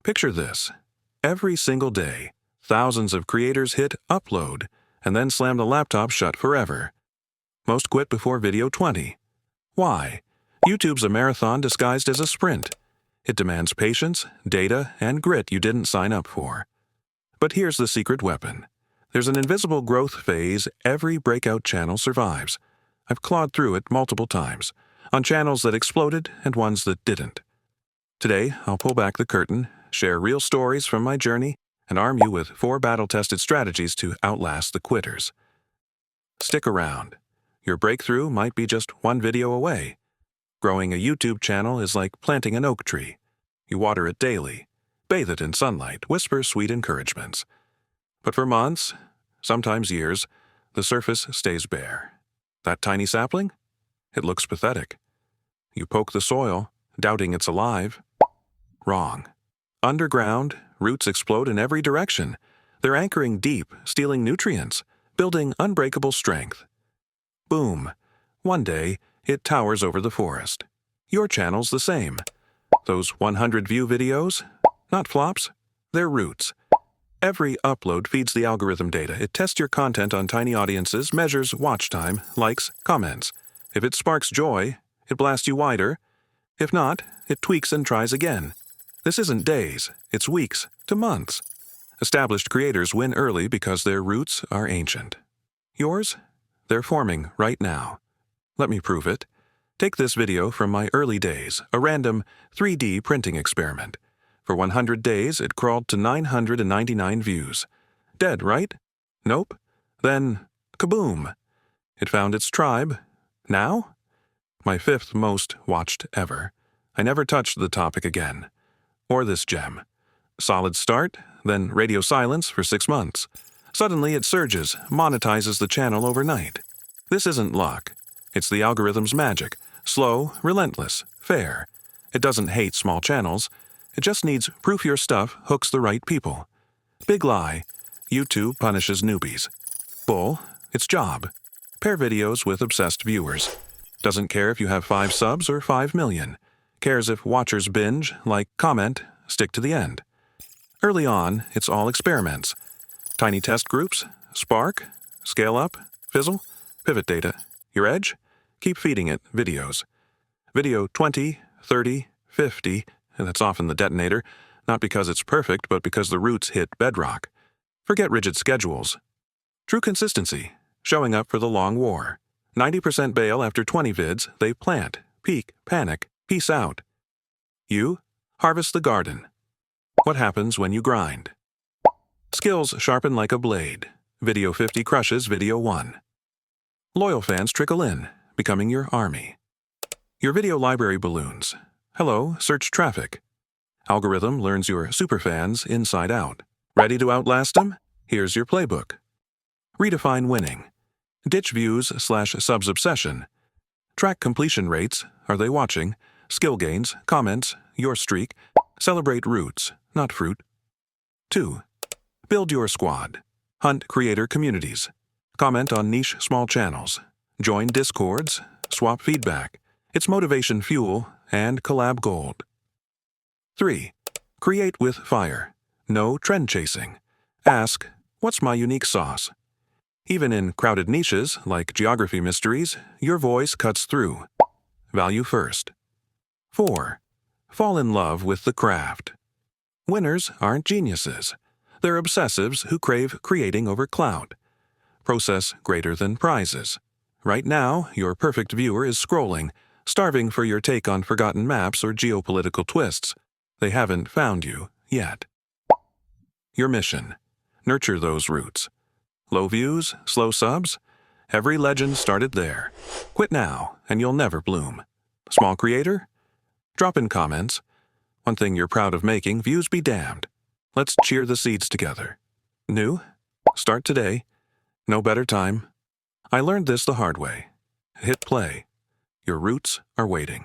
Picture this. Every single day, thousands of creators hit upload and then slam the laptop shut forever. Most quit before video 20. Why? YouTube's a marathon disguised as a sprint. It demands patience, data, and grit you didn't sign up for. But here's the secret weapon. There's an invisible growth phase every breakout channel survives. I've clawed through it multiple times, on channels that exploded and ones that didn't. Today, I'll pull back the curtain, share real stories from my journey, and arm you with 4 battle-tested strategies to outlast the quitters. Stick around. Your breakthrough might be just one video away. Growing a YouTube channel is like planting an oak tree. You water it daily, bathe it in sunlight, whisper sweet encouragements. But for months, sometimes years, the surface stays bare. That tiny sapling? It looks pathetic. You poke the soil, doubting it's alive. Wrong. Underground, roots explode in every direction. They're anchoring deep, stealing nutrients, building unbreakable strength. Boom. One day, it towers over the forest. Your channel's the same. Those 100-view videos? Not flops. They're roots. Every upload feeds the algorithm data. It tests your content on tiny audiences, measures watch time, likes, comments. If it sparks joy, it blasts you wider. If not, it tweaks and tries again. This isn't days, it's weeks to months. Established creators win early because their roots are ancient. Yours? They're forming right now. Let me prove it. Take this video from my early days, a random 3D printing experiment. For 100 days, it crawled to 999 views. Dead, right? Nope. Then, kaboom! It found its tribe. Now? My 5th most watched ever. I never touched the topic again. Or this gem. Solid start, then radio silence for 6 months. Suddenly it surges, monetizes the channel overnight. This isn't luck. It's the algorithm's magic. Slow, relentless, fair. It doesn't hate small channels. It just needs proof your stuff hooks the right people. Big lie. YouTube punishes newbies. Bull. Its job. Pair videos with obsessed viewers. Doesn't care if you have 5 subs or 5 million. Cares if watchers binge, like, comment, stick to the end. Early on, it's all experiments. Tiny test groups, spark, scale up, fizzle, pivot data. Your edge? Keep feeding it videos. Video 20, 30, 50, and that's often the detonator, not because it's perfect, but because the roots hit bedrock. Forget rigid schedules. True consistency, showing up for the long war. 90% bail after 20 vids, they plant, peak, panic, peace out. You harvest the garden. What happens when you grind? Skills sharpen like a blade. Video 50 crushes video 1. Loyal fans trickle in, becoming your army. Your video library balloons. Hello, search traffic. Algorithm learns your superfans inside out. Ready to outlast them? Here's your playbook. Redefine winning. Ditch views/subs obsession. Track completion rates. Are they watching? Skill gains, comments, your streak. Celebrate roots, not fruit. 2. Build your squad. Hunt creator communities. Comment on niche small channels. Join discords. Swap feedback. It's motivation fuel and collab gold. 3. Create with fire. No trend chasing. Ask, what's my unique sauce? Even in crowded niches like geography mysteries, your voice cuts through. Value first. 4. Fall in love with the craft. Winners aren't geniuses. They're obsessives who crave creating over clout. Process greater than prizes. Right now, your perfect viewer is scrolling, starving for your take on forgotten maps or geopolitical twists. They haven't found you yet. Your mission. Nurture those roots. Low views, slow subs. Every legend started there. Quit now, and you'll never bloom. Small creator? Drop in comments. One thing you're proud of making, views be damned. Let's cheer the seeds together. New? Start today. No better time. I learned this the hard way. Hit play. Your roots are waiting.